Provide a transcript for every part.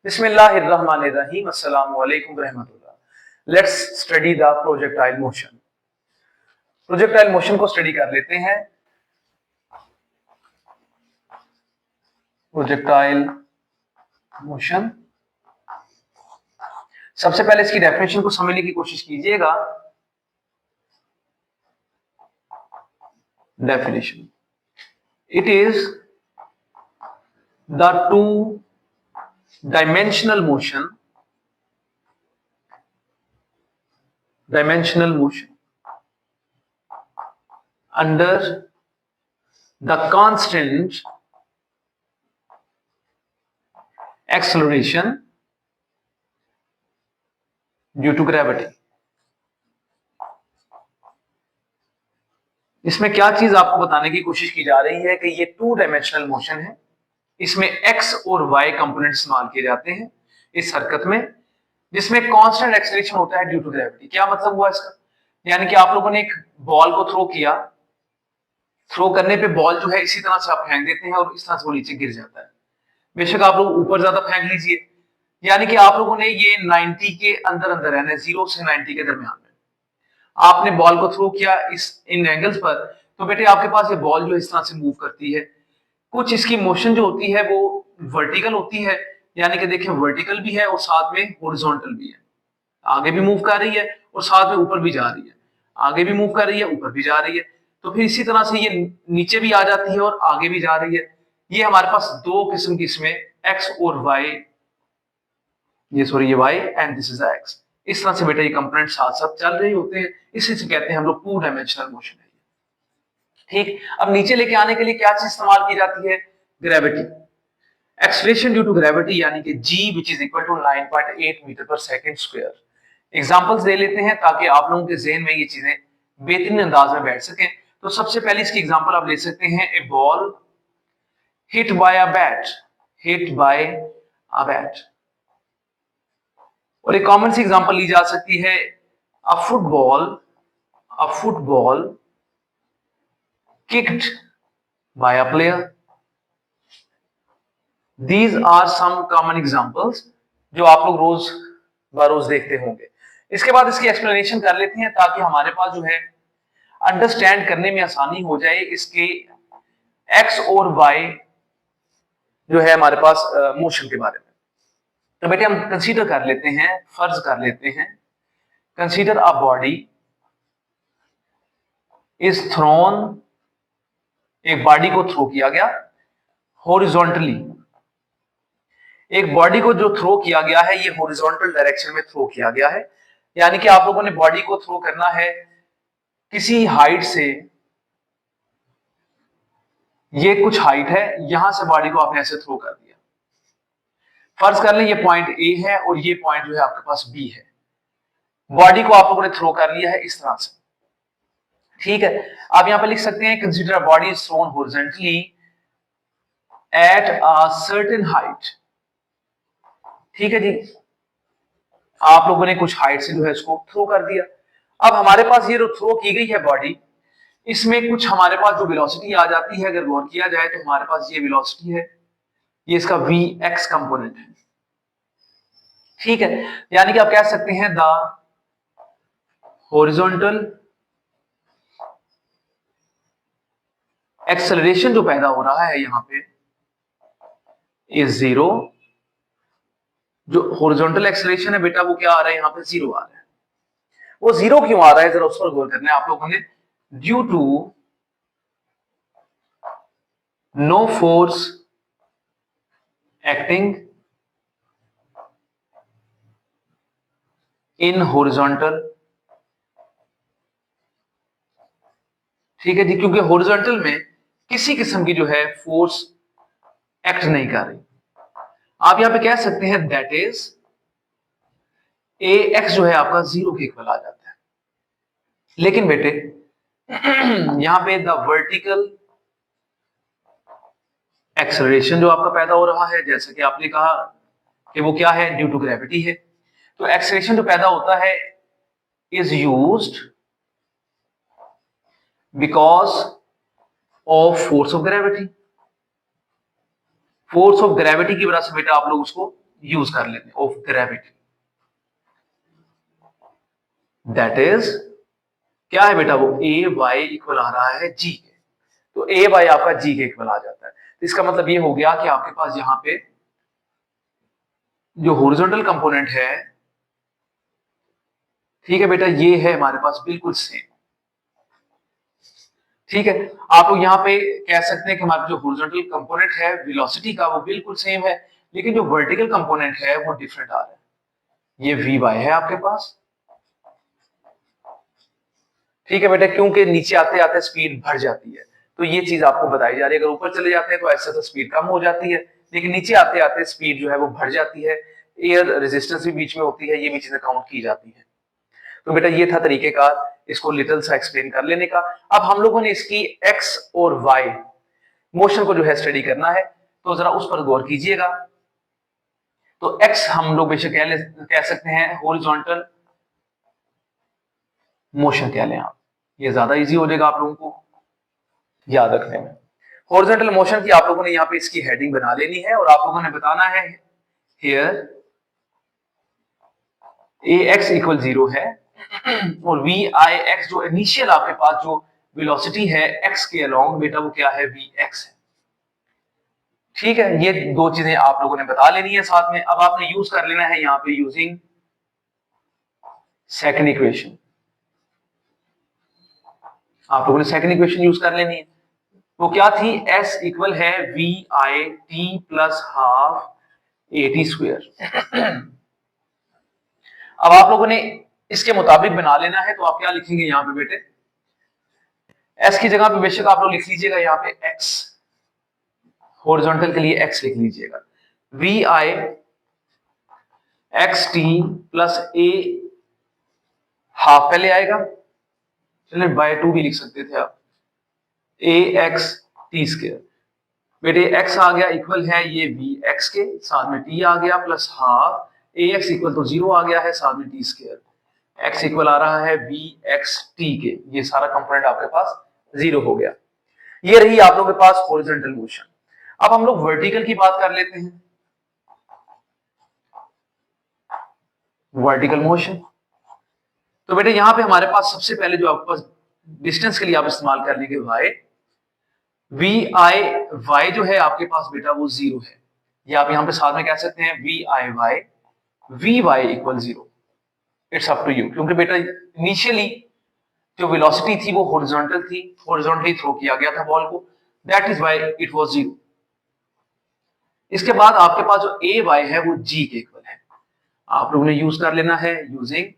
बिस्मिल्लाहिर्रहमानिर्रहीम अस्सलामु अलैकुम रहमतुल्लाह। Let's study the projectile motion. Projectile motion को स्टडी कर लेते हैं। प्रोजेक्टाइल मोशन, सबसे पहले इसकी डेफिनेशन को समझने की कोशिश कीजिएगा। Definition, it is the two dimensional motion under the constant acceleration due to gravity। इसमें क्या चीज आपको बताने की कोशिश की जा रही है कि ये टू डायमेंशनल मोशन है, इसमें x और y कंपोनेंट इस्तेमाल किए जाते हैं इस हरकत में, जिसमें कांस्टेंट एक्सेलरेशन होता है ड्यू टू ग्रेविटी। क्या मतलब हुआ इसका? यानी कि आप लोगों ने एक बॉल को थ्रो किया, थ्रो करने पे बॉल जो है इसी तरह से आप फेंक देते हैं और इस तरह से वो नीचे गिर जाता है। बेशक आप लोग ऊपर ज्यादा फेंक लीजिए, यानी कि आप लोगों ने ये 90 के अंदर अंदर है, 0 से 90 के दरमियान में आपने बॉल को थ्रो किया इस इन एंगल्स पर, तो बेटे आपके पास ये बॉल जो इस तरह से मूव करती है। कुछ इसकी मोशन जो होती है वो वर्टिकल होती है, यानी कि देखिए वर्टिकल भी है और साथ में हॉरिजॉन्टल भी है। आगे भी मूव कर रही है और साथ में ऊपर भी जा रही है, आगे भी मूव कर रही है, ऊपर भी जा रही है। तो फिर इसी तरह से ये नीचे भी आ जाती है और आगे भी जा रही है। ये हमारे पास दो किस्म की इसमें एक्स और वाई, ये Y and this is X. इस तरह से बेटा ये कंपोनेंट साथ साथ चल रहे होते हैं, इसी से कहते हैं हम लोग टू डायमेंशनल मोशन है। ठीक, अब नीचे लेके आने के लिए क्या चीज इस्तेमाल की जाती है? Gravity. Acceleration due to gravity यानी कि g which is equal to 9.8 metre पर सेकंड स्क्वायर। एग्जांपल्स दे लेते हैं ताकि आप लोगों के ज़हन में ये चीजें बेहतरीन अंदाज में बैठ सकें। तो सबसे पहले इसकी एग्जांपल आप ले सकते हैं, a ball hit by a bat, hit by a bat. और एक कॉमन सी एग्जांपल ली जा सकती है, a football kicked by a player। These are some common examples जो आप लोग रोज बरोज देखते होंगे। इसके बाद इसकी एक्सप्लेनेशन कर लेते हैं ताकि हमारे पास जो है अंडरस्टैंड करने में आसानी हो जाए इसके एक्स और वाई जो है हमारे पास मोशन के बारे में। तो बेटे हम कंसीडर कर लेते हैं, फर्ज कर लेते हैं, consider a body is throne, एक बॉडी को थ्रो किया गया हॉरिजॉन्टली। एक बॉडी को जो थ्रो किया गया है ये हॉरिजॉन्टल डायरेक्शन में थ्रो किया गया है, यानी कि आप लोगों ने बॉडी को थ्रो करना है किसी हाइट से, ये कुछ हाइट है, यहां से बॉडी को आपने ऐसे थ्रो कर दिया। फर्ज कर लें ये पॉइंट ए है और ये पॉइंट जो है आपके पास बी है। बॉडी को आप लोगों ने थ्रो कर लिया है इस तरह से। ठीक है, आप यहां पर लिख सकते हैं, consider a body is throne horizontally at a certain height. ठीक है जी, आप लोगों ने कुछ हाइट से जो है इसको थ्रो कर दिया। अब हमारे पास ये जो थ्रो की गई है बॉडी, इसमें कुछ हमारे पास जो वेलोसिटी आ जाती है, अगर गौर किया जाए तो हमारे पास ये वेलोसिटी है, ये इसका वी एक्स कंपोनेंट है। ठीक है, यानी कि आप कह सकते हैं द हॉरिजॉन्टल एक्सेलरेशन जो पैदा हो रहा है यहां पे इज जीरो। जो हॉरिजॉन्टल एक्सेलरेशन है बेटा वो क्या आ रहा है, यहां पे जीरो आ रहा है। वो जीरो क्यों आ रहा है, जरा उस पर गौर करना है आप लोगों ने। Due to no force acting in horizontal. ठीक है जी, क्योंकि हॉरिजॉन्टल में किसी किस्म की जो है फोर्स एक्ट नहीं कर रही। आप यहां पे कह सकते हैं दैट इज ए एक्स जो है आपका जीरो के इक्वल आ जाता है। लेकिन बेटे यहां पे द वर्टिकल एक्सेलरेशन जो आपका पैदा हो रहा है, जैसे कि आपने कहा कि वो क्या है, ड्यू टू ग्रेविटी है। तो एक्सेलरेशन जो पैदा होता है is used because of force of gravity. Force of gravity की वजह से बेटा आप लोग उसको यूज कर लेते हैं ऑफ ग्रेविटी, दैट इज क्या है बेटा, वो ए वाई इक्वल आ रहा है जी के, तो ए वाई आपका जी के इक्वल आ जाता है। तो इसका मतलब ये हो गया कि आपके पास यहां पे जो हॉरिजॉन्टल कंपोनेंट है, ठीक है बेटा, ये है हमारे पास बिल्कुल सेम। ठीक है, आप लोग यहाँ पे कह सकते हैं कि हमारा जो हॉरिजॉन्टल कंपोनेंट है वेलोसिटी का वो बिल्कुल सेम है, लेकिन जो वर्टिकल कंपोनेंट है वो डिफरेंट आ रहा है। ये वी वाई है आपके पास, ठीक है बेटा, क्योंकि नीचे आते आते स्पीड बढ़ जाती है, तो ये चीज आपको बताई जा रही है। अगर ऊपर चले जाते हैं तो ऐसे तो स्पीड कम हो जाती है, लेकिन नीचे आते आते स्पीड जो है वो बढ़ जाती है। एयर रेजिस्टेंस भी बीच में होती है, ये भी चीजें काउंट की जाती है। तो बेटा ये था तरीकेकार इसको लिटिल सा एक्सप्लेन कर लेने का। अब हम लोगों ने इसकी एक्स और वाई मोशन को जो है स्टडी करना है, तो जरा उस पर गौर कीजिएगा। तो एक्स हम लोग बेशक कह सकते हैं हॉरिजॉन्टल मोशन कह लें आप, ये ज्यादा इजी हो जाएगा आप लोगों को याद रखने में। हॉरिजॉन्टल मोशन की आप लोगों ने यहाँ पे इसकी हेडिंग बना लेनी है और आप लोगों ने बताना है हियर ए एक्स इक्वल 0 है और वी आई एक्स जो इनिशियल आपके पास जो वेलोसिटी है एक्स के अलोंग बेटा वो क्या है, वी एक्स है। ठीक है, ये दो चीजें आप लोगों ने बता लेनी है साथ में। अब आपने यूज कर लेना है यहाँ पे यूजिंग सेकंड इक्वेशन, आप लोगों ने सेकंड इक्वेशन यूज कर लेनी है। वो क्या थी, एस इक्वल है we I T plus half A T square. अब आप लोगों ने इसके मुताबिक बना लेना है, तो आप क्या लिखेंगे यहाँ पे बेटे, एस की जगह पे बेशक आप लोग लिख लीजिएगा यहाँ पे एक्स, हॉरिजॉन्टल के लिए एक्स लिख लीजिएगा, V I X T plus A half पहले आएगा, चलिए बाय 2 भी लिख सकते थे आप, ए एक्स टी स्क्वायर। बेटे एक्स आ गया इक्वल है ये वी एक्स के, साथ में टी आ गया प्लस हाफ ए एक्स इक्वल तो 0 आ गया है, साथ में टी स्क्वायर, एक्स इक्वल आ रहा है वी एक्स टी के, ये सारा कंपोनेंट आपके पास 0 हो गया। ये रही आप लोगों के पास हॉरिजॉन्टल मोशन। अब हम लोग वर्टिकल की बात कर लेते हैं, वर्टिकल मोशन। तो बेटे यहां पे हमारे पास सबसे पहले जो आपके पास डिस्टेंस के लिए आप इस्तेमाल कर लेंगे वाई, वी आई वाई जो है आपके पास बेटा वो 0 है, या आप यहां पे साथ में कह सकते हैं V I Y, V Y equal 0, it's up to you, क्योंकि बेटा इनिशियली जो वेलोसिटी थी वो हॉरिजॉन्टल थी, हॉरिजॉन्टली थ्रो किया गया था बॉल को, that is why it was 0। इसके बाद आपके पास जो ए वाई है वो जी के इक्वल है, आप लोगों ने यूज कर लेना है यूजिंग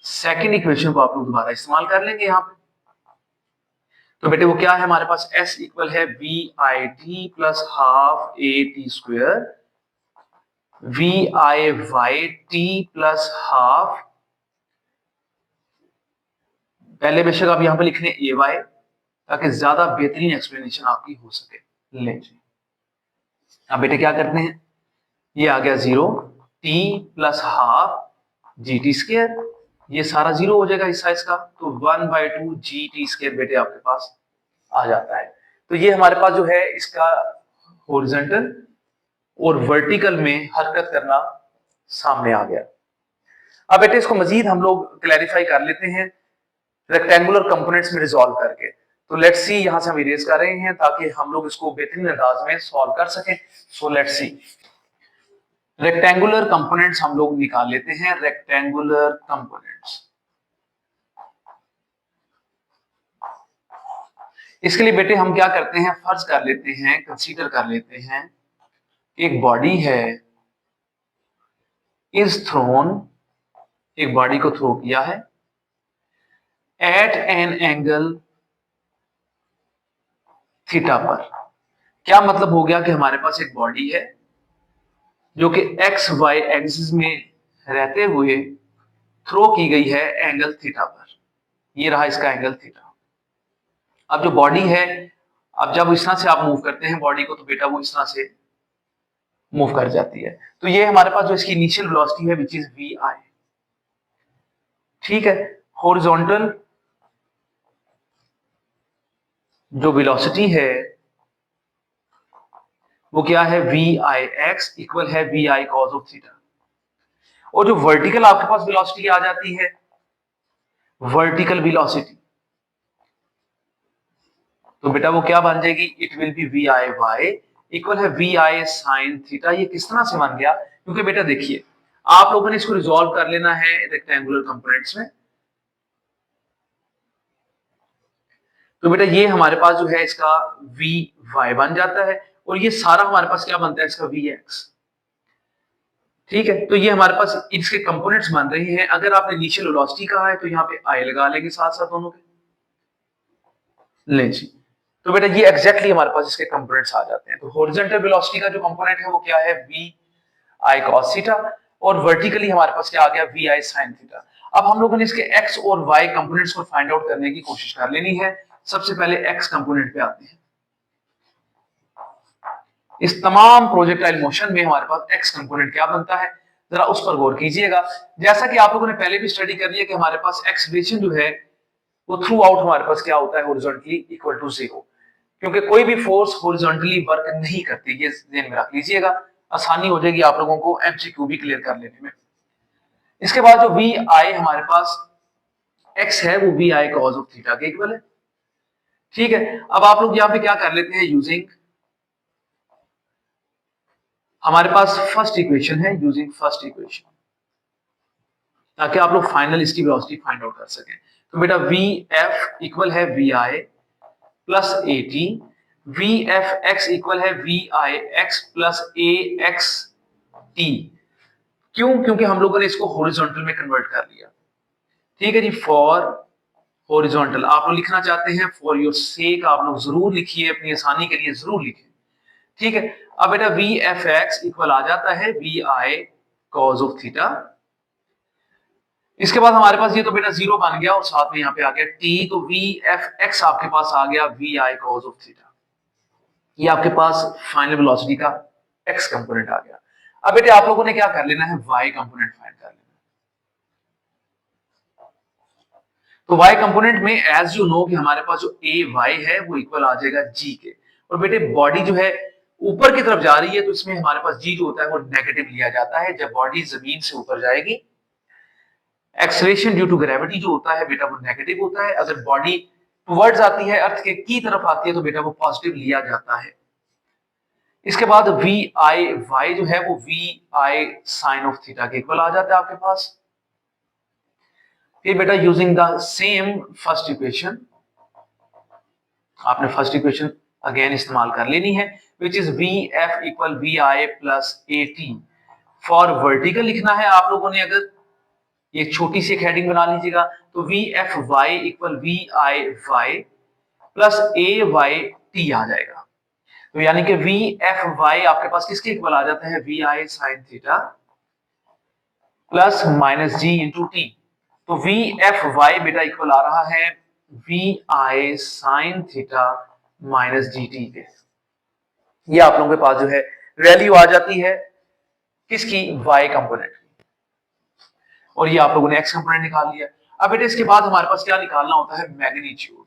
सेकंड इक्वेशन को आप लोग दोबारा इस्तेमाल कर लेंगे यहां पे। तो बेटे वो क्या है हमारे पास, एस इक्वल है we I T plus half A T square, V I Y T plus half, पहले बेशक आप यहां पे लिखने ए वाई ताकि ज्यादा बेहतरीन एक्सप्लेनेशन आपकी हो सके। ले जी, अब बेटे क्या करते हैं, ये आ गया 0, T plus half G T square, ये सारा 0 हो जाएगा इस साइज का, तो 1/2 जी टी स्क्वायर बेटे आपके पास आ जाता है। तो ये हमारे पास जो है इसका हॉरिजॉन्टल और वर्टिकल में हरकत करना सामने आ गया। अब बेटे इसको मजीद हम लोग क्लैरिफाई कर लेते हैं रेक्टेंगुलर कंपोनेंट्स में रिजॉल्व करके। तो लेट्स सी, यहां से हम इरेज कर रहे हैं ताकि हम लोग इसको बेहतरीन अंदाज में सॉल्व कर सकें। So let's see, rectangular components हम लोग निकाल लेते हैं, रेक्टेंगुलर कंपोनेंट्स। इसके लिए बेटे हम क्या करते हैं, फर्ज कर लेते हैं, कंसीडर कर लेते हैं, एक बॉडी है, इज थ्रोन, एक बॉडी को थ्रो किया है एट एन एंगल थीटा पर। क्या मतलब हो गया कि हमारे पास एक बॉडी है जो कि एक्स वाई एक्सिस में रहते हुए थ्रो की गई है एंगल थीटा पर, ये रहा इसका एंगल थीटा। अब जो बॉडी है, अब जब इस तरह से आप मूव करते हैं बॉडी को, तो बेटा वो इस तरह से मूव कर जाती है। तो ये हमारे पास जो इसकी इनिशियल वेलोसिटी है विच इज वी आई, ठीक है। हॉरिजॉन्टल जो वेलोसिटी है वो क्या है, वी आई एक्स इक्वल है we I cos of theta. और जो वर्टिकल आपके पास वेलोसिटी आ जाती है, वर्टिकल वेलोसिटी, तो बेटा वो क्या बन जाएगी, it will be V I Y equal है वी आई साइन थीटा। ये किस तरह से बन गया, क्योंकि बेटा देखिए आप लोगों ने इसको रिजॉल्व कर लेना है रेक्टेंगुलर कंपोनेंट्स में। तो बेटा ये हमारे पास जो है इसका वी वाई बन जाता है, और ये सारा हमारे पास क्या बनता है, इसका वी एक्स। ठीक है, तो ये हमारे पास इसके कंपोनेंट्स बन रहे हैं। अगर आपने इनिशियल वेलोसिटी कहा है तो यहाँ पे आई लगा लेंगे साथ साथ दोनों के, ले जी। तो बेटा ये एग्जैक्टली हमारे पास इसके कंपोनेंट्स आ जाते हैं। तो हॉरिजॉन्टल वेलोसिटी का जो कंपोनेंट है वो क्या है, वी आई cos थीटा, और वर्टिकली हमारे पास क्या आ गया, वी आई sin थीटा। अब हम लोगों ने इसके x और y कंपोनेंट्स को फाइंड आउट करने की कोशिश कर लेनी है। सबसे पहले x कंपोनेंट पे आते हैं। इस तमाम प्रोजेक्टाइल मोशन में हमारे पास x कंपोनेंट क्या बनता है, जरा उस पर गौर कीजिएगा। जैसा कि आप लोगों ने पहले भी स्टडी कर लिया कि हमारे पास एक्सलेशन जो है वो थ्रू आउट हमारे पास क्या होता है, हॉरिजॉन्टली इक्वल टू 0, क्योंकि कोई भी फोर्स हॉरिजॉन्टली वर्क नहीं करती। ये ध्यान में रख लीजिएगा, आसानी हो जाएगी आप लोगों को एमसीक्यू भी क्लियर कर लेने में। इसके बाद जो वी आई हमारे पास एक्स है वो we I cos of theta के इक्वल है। ठीक है, अब आप लोग यहां पे क्या कर लेते हैं, यूजिंग हमारे पास फर्स्ट इक्वेशन है, यूजिंग फर्स्ट इक्वेशन, ताकि आप लोग फाइनल इसकी वेलोसिटी फाइंड आउट कर सकें। तो बेटा वी एफ इक्वल है we I plus A T, V F x equal है we I X plus A X T. क्यों, क्योंकि हम लोगों ने इसको हॉरिजॉन्टल में कन्वर्ट कर लिया। ठीक है जी, फॉर हॉरिजॉन्टल आप लोग लिखना चाहते हैं, फॉर योर सेक आप लोग जरूर लिखिए, अपनी आसानी के लिए जरूर लिखें। ठीक है, अब बेटा वी एफ एक्स इक्वल आ जाता है we I cos of theta. इसके बाद हमारे पास ये तो बेटा जीरो बन गया और साथ में यहाँ पे आ गया टी, तो वी एफ एक्स आपके पास आ गया v I cos of theta. ये आपके पास फाइनल वेलोसिटी का एक्स कंपोनेंट आ गया। अब बेटे आप लोगों ने क्या कर लेना है, वाई कंपोनेंट फाइंड कर लेना। तो y कंपोनेंट में एज यू नो कि हमारे पास जो ए वाई है वो इक्वल आ जाएगा g के। और बेटे बॉडी जो है ऊपर की तरफ जा रही है तो इसमें हमारे पास g जो होता है वो नेगेटिव लिया जाता है। जब बॉडी जमीन से ऊपर जाएगी, एक्सेलरेशन ड्यू टू ग्रेविटी जो होता है बेटा वो नेगेटिव होता है। अगर बॉडी टुवर्ड्स आती है, अर्थ के की तरफ आती है, तो बेटा वो पॉजिटिव लिया जाता है। इसके बाद वी आई वाई जो है वो we I sine of theta के इक्वल आ जाता है आपके पास। फिर बेटा using the same first equation, आपने फर्स्ट इक्वेशन अगेन इस्तेमाल कर लेनी है, which is v F equal we I plus A t. For vertical लिखना है आप लोगों ने, अगर ये छोटी सी एक हेडिंग बना लीजिएगा, तो V F Y equal we I Y plus A Y T आ जाएगा। तो यानी कि वी एफ वाई आपके पास किसके इक्वल आ जाता है, we I sine theta plus minus g into t. तो वी एफ वाई बेटा इक्वल आ रहा है we I sine theta minus g t के। ये आप लोगों के पास जो है वैल्यू आ जाती है किसकी, वाई कंपोनेंट की। और ये आप लोगों ने एक्स कंपोनेंट निकाल लिया। अब बेटा इसके बाद हमारे पास क्या निकालना होता है, मैग्नीट्यूड।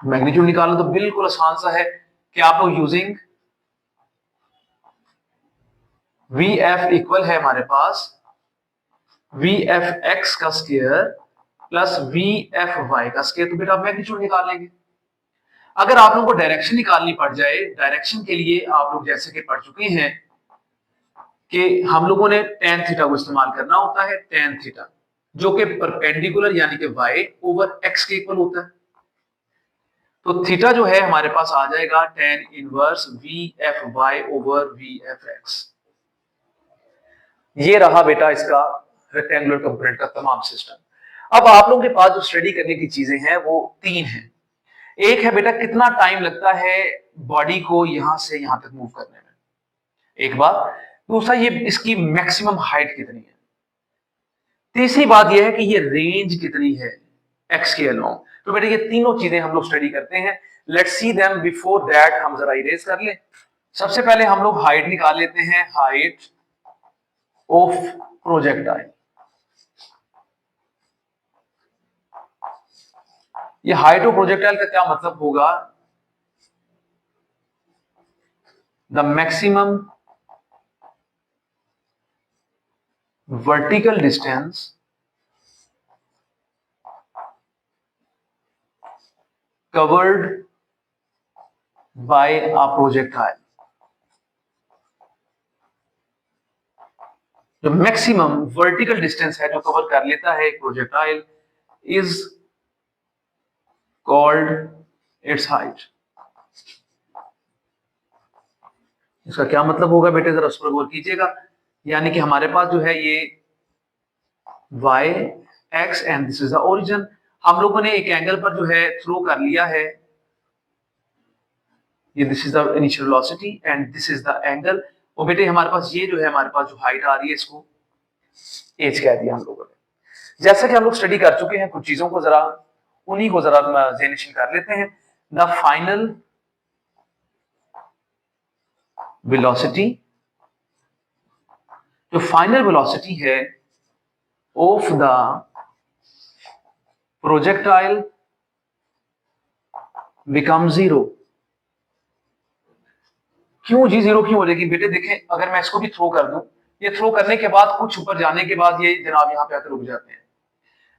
मैग्नीट्यूड निकालना तो बिल्कुल आसान सा है कि आप लोग यूजिंग वी एफ इक्वल है हमारे पास वी एफ एक्स का square plus v F y का स्क्वायर। तो बेटा आप मैग्नीट्यूड निकाल लेंगे। अगर आप लोगों को डायरेक्शन निकालनी पड़ जाए, डायरेक्शन के लिए आप लोग जैसे कि पढ़ चुके हैं कि हम लोगों ने टेन थीटा को इस्तेमाल करना होता है, टेन थीटा जो कि परपेंडिकुलर यानी कि वाई ओवर एक्स के इक्वल होता है। तो थीटा जो है हमारे पास आ जाएगा tan inverse v F y over v F x. ये रहा बेटा इसका रेक्टेंगुलर कंपोनेंट का तमाम सिस्टम। अब आप लोगों के पास जो स्टडी करने की चीजें हैं वो तीन हैं। एक है बेटा कितना टाइम लगता है बॉडी को यहां से यहां तक मूव करने में, एक बात। दूसरा ये इसकी मैक्सिमम हाइट कितनी है। तीसरी बात यह है कि ये रेंज कितनी है एक्स के अलोंग। तो बेटा ये तीनों चीजें हम लोग स्टडी करते हैं। Let's see them. Before that हम जरा इरेज कर लें। सबसे पहले हम लोग हाइट निकाल लेते हैं, हाइट ऑफ प्रोजेक्टाइल। ये हाइट ऑफ प्रोजेक्टाइल का क्या मतलब होगा, the maximum vertical distance covered by a projectile। जो मैक्सिमम वर्टिकल डिस्टेंस है जो कवर कर लेता है एक projectile is called its height. इसका क्या मतलब होगा बेटे, जरा उस पर गौर कीजिएगा। यानी कि हमारे पास जो है ये y x and this is the origin. हम लोगों ने एक एंगल पर जो है थ्रो कर लिया है, ये this is the initial velocity and this is the angle. और बेटे हमारे पास ये जो है हमारे पास जो हाइट आ रही है इसको एज कह दिया हम लोगों ने। जैसा कि हम लोग स्टडी कर चुके हैं, कुछ चीजों को जरा उन्हीं को जरा ज़हन-नशीं कर लेते हैं। द फाइनल वेलोसिटी, जो फाइनल वेलोसिटी है of the projectile become zero. क्यों जी जीरो क्यों हो जाएगी बेटे? देखें, अगर मैं इसको भी थ्रो कर दूं, ये थ्रो करने के बाद कुछ ऊपर जाने के बाद ये जनाब यहाँ पे आकर रुक जाते हैं,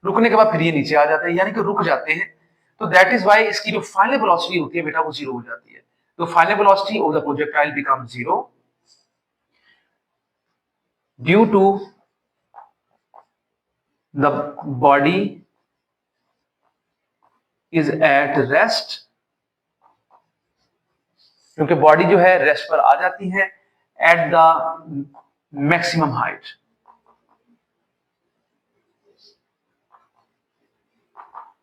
रुकने के बाद फिर ये नीचे आ जाते हैं, यानी कि रुक जाते हैं। तो दैट इज वाई इसकी जो फाइनल वेलोसिटी होती है बेटा वो जीरो हो जाती है। तो final velocity of the projectile become zero due to the body is at rest, क्योंकि बॉडी जो है रेस्ट पर आ जाती है एट द मैक्सिमम हाइट।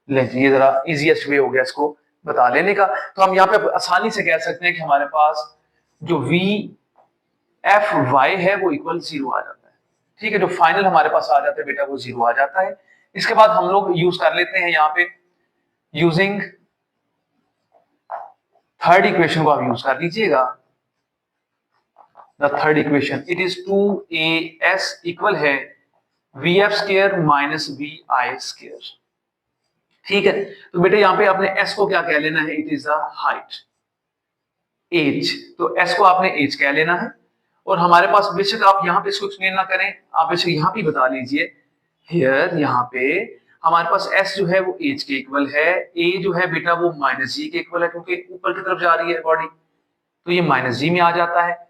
ये जरा इजीएस्ट वे हो गया इसको बता लेने का। तो हम यहाँ पे आसानी से कह सकते हैं कि हमारे पास जो वी एफ वाई है वो इक्वल जीरो आ जाता है। ठीक है, जो फाइनल हमारे पास आ जाता है बेटा वो जीरो आ जाता है। इसके बाद हम लोग यूज कर लेते हैं यहाँ पे यूजिंग थर्ड इक्वेशन को आप यूज कर लीजिएगा। The third equation it is 2as equal है V F square minus we I square. ठीक है, तो बेटे यहाँ पे आपने s को क्या कह लेना है, it is the height, h. तो s को आपने एज कह लेना है। और हमारे पास बेशक आप यहाँ पे इसको एक्सप्लेन ना करें, आप बेशक यहाँ पे बता लीजिए हियर, यहाँ पे हमारे पास s जो है वो एज के इक्वल है, a जो है बेटा वो माइनस जी के इक्वल है, क्योंकि ऊपर की तरफ जा रही है बॉडी, तो ये माइनस जी में आ जाता है।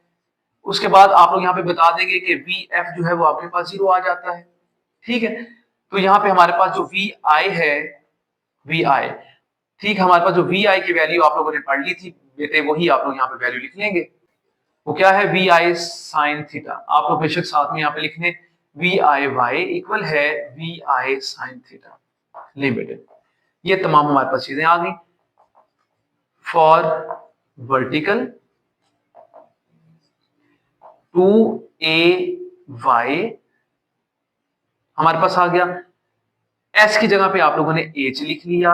उसके बाद आप लोग यहाँ पे बता देंगे कि वी एफ जो है वो आपके पास जीरो आ जाता है। ठीक है, तो यहाँ पे हमारे पास जो वी आई है, वी आई, ठीक, हमारे पास जो वी आई की वैल्यू आप लोगों ने पढ़ ली थी बेटे, वही आप लोग यहाँ पे वैल्यू लिख लेंगे। वो क्या है, वी आई साइन थीटा। आप लोग बेशक साथ में यहाँ पे लिखने वी आई वाई इक्वल है वी आई साइन थीटा। ले बेटे, ये तमाम हमारे पास चीजें आ गई। फॉर वर्टिकल 2ay हमारे पास आ गया, s की जगह पे आप लोगों ने h लिख लिया,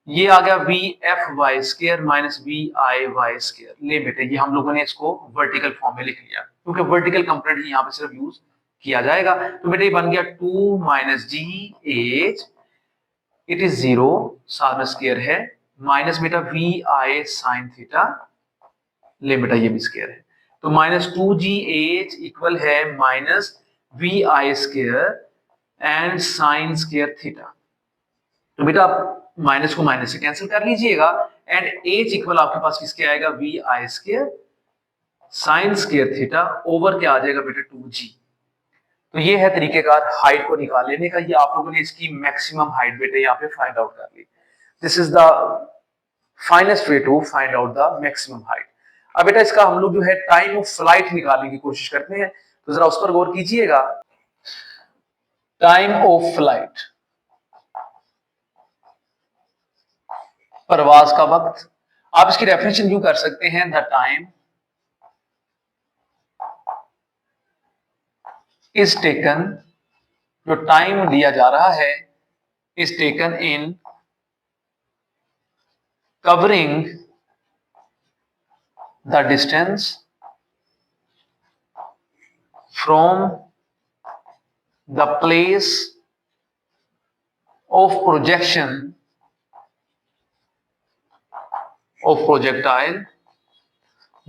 ये आ गया v F y square minus we I y square. ले बेटे, ये हम लोगों ने इसको वर्टिकल फॉर्म में लिख लिया, क्योंकि वर्टिकल कंपोनेंट ही यहाँ पे सिर्फ यूज किया जाएगा। तो बेटे ये बन गया 2 minus ji H, it is zero, साथ में स्क्वायर है, माइनस बेटा वी आई साइन थीटा। ले बेटा ये भी स्क्वायर है, तो माइनस 2gh इक्वल है minus we I square and sine square theta. तो बेटा आप माइनस को माइनस से कैंसिल कर लीजिएगा एंड h इक्वल आपके पास किसके आएगा, वी आई square sine square theta over क्या आ जाएगा बेटा 2g। तो ये है तरीकेकार हाइट को निकाल लेने का। ये आप लोगों ने इसकी मैक्सिमम हाइट बेटे यहाँ पे फाइंड आउट कर ली। This is the finest way to find out the maximum height. अब बेटा इसका हम लोग जो है टाइम ऑफ फ्लाइट निकालने की कोशिश करते हैं, तो जरा उस पर गौर कीजिएगा। टाइम ऑफ फ्लाइट, परवाज का वक्त, आप इसकी डेफिनेशन यूं कर सकते हैं, द टाइम इज टेकन, जो टाइम लिया जा रहा है, is taken in covering the distance from the place of projection of projectile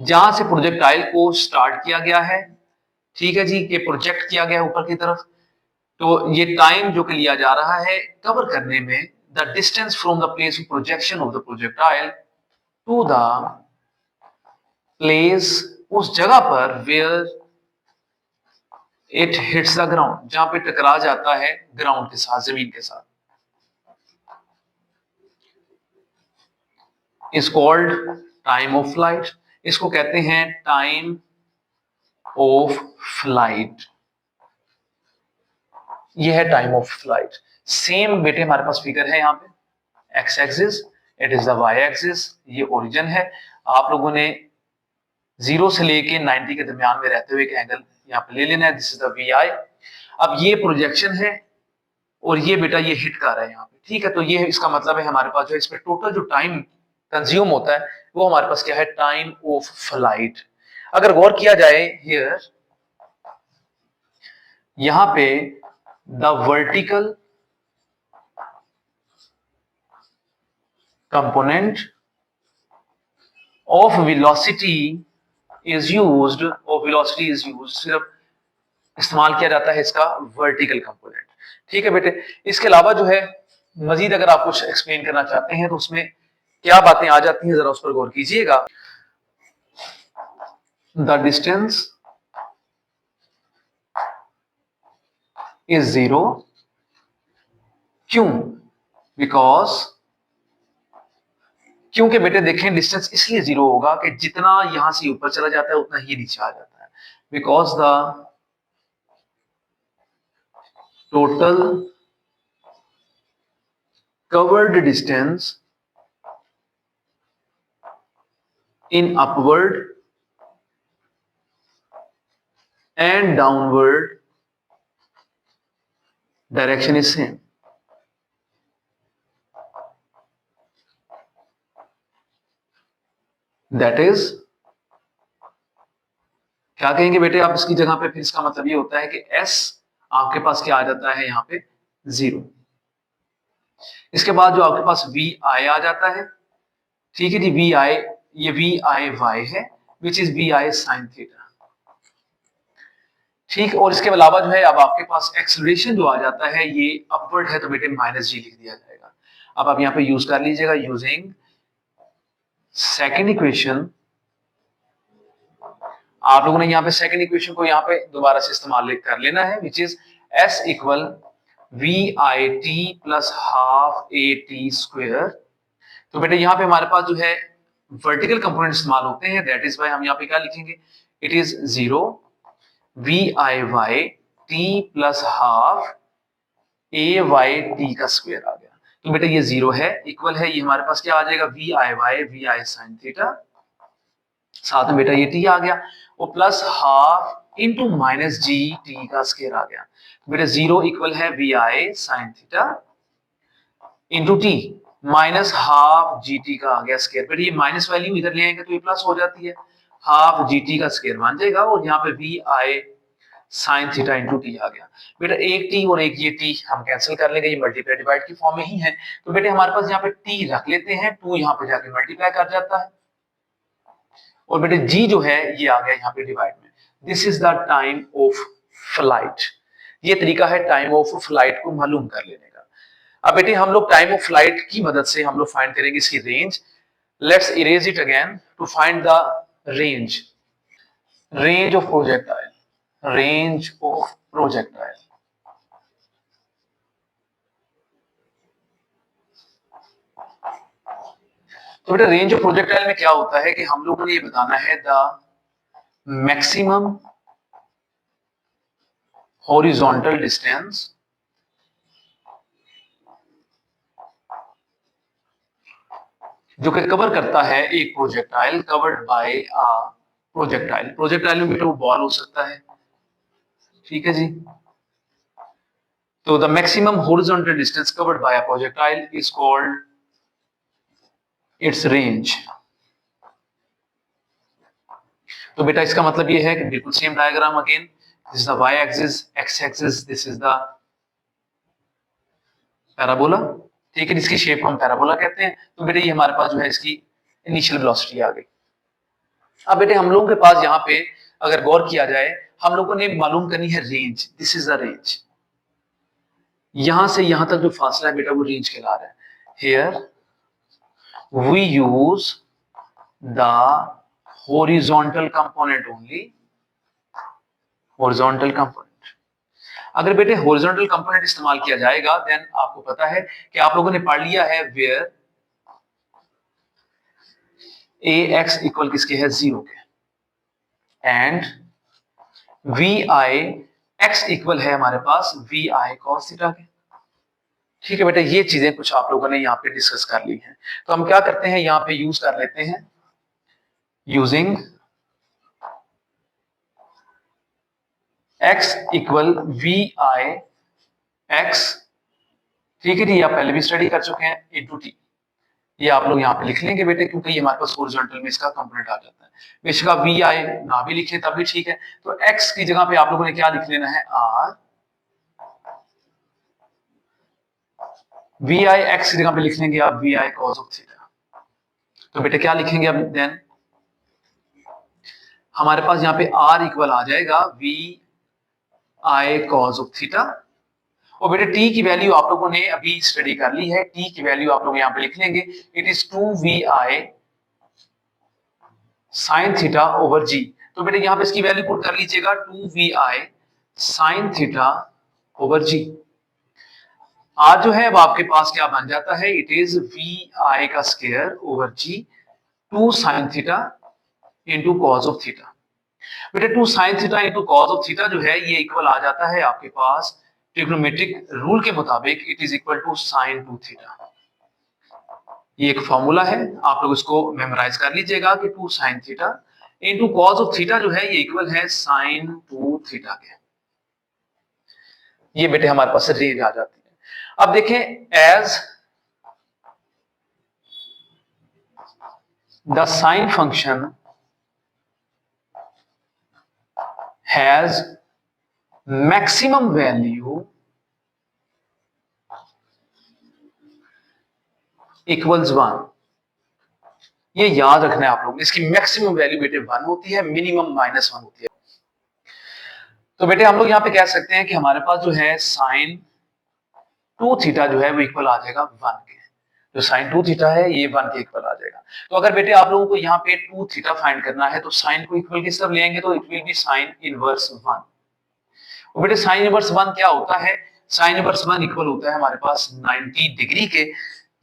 जहां से प्रोजेक्टाइल को स्टार्ट किया गया है, ठीक है जी, ये प्रोजेक्ट किया गया है ऊपर की तरफ, तो ये टाइम जो कि लिया जा रहा है कवर करने में, the distance from the place of projection of the projectile to the place, उस जगह पर, where it hits the ground, जहां पे टकरा जाता है ग्राउंड के साथ, जमीन के साथ, is called time of flight. इसको कहते हैं टाइम ऑफ फ्लाइट। यह है टाइम ऑफ फ्लाइट। सेम बेटे हमारे पास फिगर है यहाँ पे, x axis, it is the y axis, ये ओरिजिन है। आप लोगों ने 0 से लेके 90 के दरमियान में रहते हुए एक एंगल यहाँ पे ले लेना है, दिस इज द वी आई। अब ये प्रोजेक्शन है और ये बेटा ये हिट कर रहा है यहाँ पे, ठीक है। तो ये इसका मतलब है हमारे पास जो है इस पे टोटल जो टाइम कंज्यूम होता है वो हमारे पास क्या है, टाइम ऑफ फ्लाइट। अगर गौर किया जाए हियर, यहां पे the vertical component of velocity is used, और वेलोसिटी इज यूज्ड, सिर्फ इस्तेमाल किया जाता है इसका वर्टिकल कंपोनेंट, ठीक है बेटे। इसके अलावा जो है मजीद अगर आप कुछ एक्सप्लेन करना चाहते हैं तो उसमें क्या बातें आ जाती हैं, जरा उस पर गौर कीजिएगा। द डिस्टेंस इज 0, क्यों? बिकॉज, क्योंकि बेटे देखें डिस्टेंस इसलिए 0 होगा कि जितना यहां से ऊपर चला जाता है उतना ही नीचे आ जाता है, because the total covered distance in upward and downward direction is same. That is, क्या कहेंगे बेटे आप इसकी जगह पे, फिर इसका मतलब ये होता है कि s आपके पास क्या आ जाता है यहाँ पे 0। इसके बाद जो आपके पास vi आ जाता है, ठीक है जी, vi, ये vi y है, which is vi sin theta, ठीक। और इसके अलावा जो है अब आपके पास एक्सेलरेशन जो आ जाता है ये अपवर्ड है, तो बेटे माइनस जी लिख दिया जाएगा। अब आप यहाँ पे यूज कर लीजिएगा, यूजिंग सेकेंड इक्वेशन, आप लोगों ने यहाँ पे सेकेंड इक्वेशन को यहाँ पे दोबारा से इस्तेमाल कर लेना है, which is s equal we I T plus half A t square. तो बेटे यहाँ पे हमारे पास जो है वर्टिकल कंपोनेंट इस्तेमाल होते हैं, दैट इज वाई हम यहाँ पे क्या लिखेंगे, it is 0 v I Y T plus half a Y t का स्क्वायर आ गया। तो बेटा ये 0 है, इक्वल है, ये हमारे पास क्या आ जाएगा, वी आई वाई वी आई साइन थीटा, साथ में बेटा ये टी आ गया, और plus half into minus g T का स्क्वायर आ गया। बेटा 0 इक्वल है we I sine theta into t minus half G T का आ गया स्क्वायर। बेटा ये माइनस वैल्यू इधर ले आएंगे तो ये प्लस हो जाती है, हाफ जी टी का स्क्वायर बन जाएगा, और यहाँ पे वी आई साइन थीटा इंटू टी आ गया। बेटा एक टी और एक ये टी हम कैंसिल कर लेंगे, ये मल्टीप्लाई डिवाइड की फॉर्म में ही है, तो बेटे हमारे पास यहाँ पे टी रख लेते हैं, 2 यहाँ पे जाके मल्टीप्लाई कर जाता है, और बेटे जी जो है ये आ गया यहाँ पे डिवाइड में। This is the time of flight. ये तरीका है टाइम ऑफ फ्लाइट को मालूम कर लेने का। अब बेटे हम लोग टाइम ऑफ फ्लाइट की मदद से हम लोग फाइंड करेंगे इसकी range. Let's erase it again to find the range, range of projectile, range of projectile. तो बेटा रेंज ऑफ प्रोजेक्टाइल में क्या होता है कि हम लोगों ने ये बताना है द मैक्सिमम हॉरिजॉन्टल डिस्टेंस जो कि कवर करता है एक projectile, covered by a projectile. Projectile में बेटा वो बॉल हो सकता है, ठीक है जी। तो the maximum horizontal distance covered by a projectile is called its range. तो बेटा इसका मतलब ये है कि बिल्कुल same diagram again, this is the y axis, x axis, this is the parabola, ठीक है, इसकी शेप हम पैराबोला कहते हैं। तो बेटा ये हमारे पास जो है इसकी इनिशियल वेलोसिटी आ गई। अब बेटे हम लोगों के पास यहाँ पे अगर गौर किया जाए, हम लोगों ने मालूम करनी है range. This is the range. यहां से यहां तक जो फासला है बेटा वो रेंज कहला रहा है। Here we use the horizontal component only, horizontal component. अगर बेटे हॉरिजॉन्टल कंपोनेंट इस्तेमाल किया जाएगा देन आपको पता है कि आप लोगों ने पढ़ लिया है वेयर ए एक्स इक्वल किसके है, 0 के, and v I x equal है हमारे पास वी आई कॉस थीटा के। ठीक है बेटा, ये चीजें कुछ आप लोगों ने यहाँ पे डिस्कस कर ली हैं। तो हम क्या करते हैं, यहाँ पे यूज कर लेते हैं using x equal we I x. ठीक है जी, ये आप पहले भी स्टडी कर चुके हैं, इंटू टी। ये आप लोग यहाँ पे लिख लेंगे बेटे, क्योंकि ये हमारे पास हॉरिजॉन्टल में इसका कंपोनेंट आ जाता है। बेशक आप वी आई ना भी लिखे तब भी ठीक है। तो x की जगह पे आप लोगों ने क्या लिख लेना है, r। वी आई एक्स की जगह पे लिख लेंगे आप v I cos of theta. तो बेटे क्या लिखेंगे अब देन, हमारे पास यहाँ पे r इक्वल आ जाएगा v I cos of theta. और बेटे t की वैल्यू आप लोगों ने अभी स्टडी कर ली है, t की वैल्यू आप लोग यहाँ पे लिख लेंगे, it is 2vi sine theta over g। तो बेटे यहाँ पे इसकी वैल्यू पुट कर लीजिएगा, 2vi sine theta over g। आज जो है अब आपके पास क्या बन जाता है, इट इज vi का square over g, 2 sign theta into cos of theta. बेटे 2 sign theta into cos of theta जो है ये इक्वल आ जाता है आपके पास ट्रिग्नोमेट्रिक रूल के मुताबिक, it is equal to sine 2 theta. ये एक फॉर्मूला है, आप लोग इसको मेमोराइज कर लीजिएगा कि 2 sign theta into cos of theta जो है ये इक्वल है साइन 2 थीटा के। ये बेटे हमारे पास रेंज आ जाती है। अब देखें, as the sine function has maximum value equals 1। ये याद रखना है आप लोग, इसकी मैक्सिमम वैल्यू बेटे 1 होती है, मिनिमम -1 होती है। तो बेटे हम लोग यहां पे कह सकते हैं कि हमारे पास जो है साइन 2 थीटा जो है वो इक्वल आ जाएगा 1 के। जो साइन 2 थीटा है ये 1 के इक्वल आ जाएगा। तो अगर बेटे आप लोगों को यहाँ पे 2 थीटा फाइंड करना है तो साइन को इक्वल किस तरफ ले आएंगे, तो it will B sine inverse 1। और बेटे साइन इनवर्स 1 क्या होता है, साइन इनवर्स 1 इक्वल होता है हमारे पास 90 डिग्री के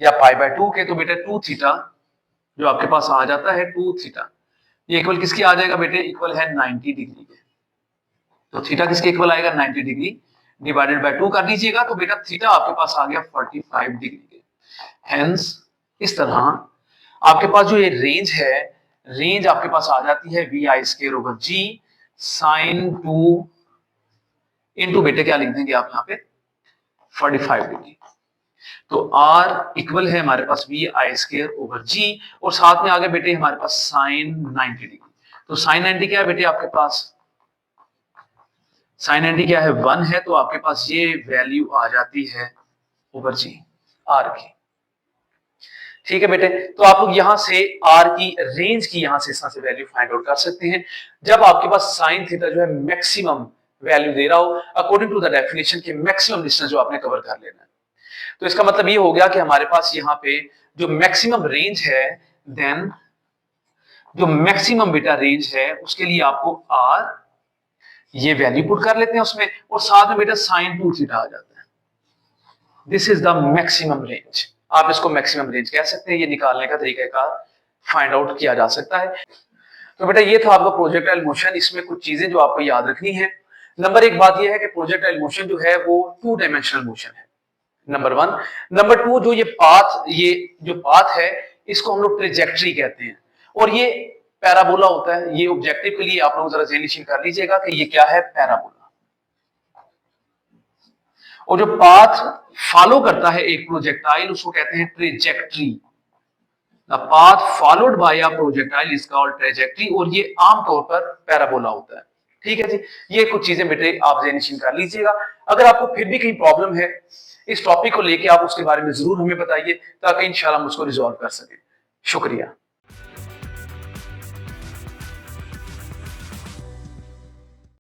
या π/2 के। तो बेटे 2 थीटा जो आपके पास आ जाता है 2 थीटा, ये इक्वल किसकी आ जाएगा बेटे, इक्वल है 90 डिग्री के। तो थीटा किसके इक्वल आएगा, 90 डिग्री डिवाइडेड बाय 2 कर दीजिएगा, तो बेटा थीटा आपके पास आ गया 45 डिग्री के। हेंस इस तरह आपके पास जो ये रेंज है, रेंज आपके पास आ जाती है we I square over g sine 2 into बेटे क्या लिख देंगे आप यहाँ पे 45 डिग्री। तो R इक्वल है हमारे पास वी आई स्क्वायर ओवर जी, और साथ में आगे बेटे हमारे पास साइन 90 डिग्री। तो साइन 90 क्या है बेटे आपके पास, साइन 90 क्या है 1 है, तो आपके पास ये वैल्यू आ जाती है ओवर जी R की। ठीक है बेटे, तो आप लोग यहां से R की रेंज की यहां से इस तरह से वैल्यू फाइंड आउट कर सकते हैं। जब आपके पास साइन थीटा जो है मैक्सिमम वैल्यू दे रहा हो अकॉर्डिंग टू द डेफिनेशन के मैक्सिमम डिस्टेंस जो आपने कवर कर लेना है, तो इसका मतलब ये हो गया कि हमारे पास यहाँ पे जो मैक्सिमम रेंज है, देन जो मैक्सिमम बेटा रेंज है उसके लिए आपको R ये वैल्यू पुट कर लेते हैं उसमें, और साथ में बेटा साइन 2 थीटा आ जाता है। This is the maximum range. आप इसको मैक्सिमम रेंज कह सकते हैं, ये निकालने का तरीकाकार फाइंड आउट किया जा सकता है। तो बेटा ये था आपका प्रोजेक्टाइल मोशन। इसमें कुछ चीजें जो आपको याद रखनी है। नंबर एक बात यह है कि प्रोजेक्टाइल मोशन जो है वो 2 डायमेंशनल मोशन है, नंबर 1। नंबर 2 जो ये जो पाथ है इसको हम लोग ट्रेजेक्ट्री कहते हैं, और ये पैराबोला होता है। ये ऑब्जेक्टिव के लिए आप लोग जरा ज़हन कर लीजिएगा कि ये क्या है, पैराबोला। और जो पाथ फॉलो करता है एक प्रोजेक्टाइल उसको कहते हैं trajectory. The path followed by a projectile is called trajectory, और ये आमतौर पर पैराबोला होता है। ठीक है जी, ये कुछ चीजें बेटे आप ज़हन कर लीजिएगा। अगर आपको फिर भी कहीं प्रॉब्लम है इस टॉपिक को लेके, आप उसके बारे में जरूर हमें बताइए ताकि इंशाल्लाह हम उसको रिजॉल्व कर सके। शुक्रिया।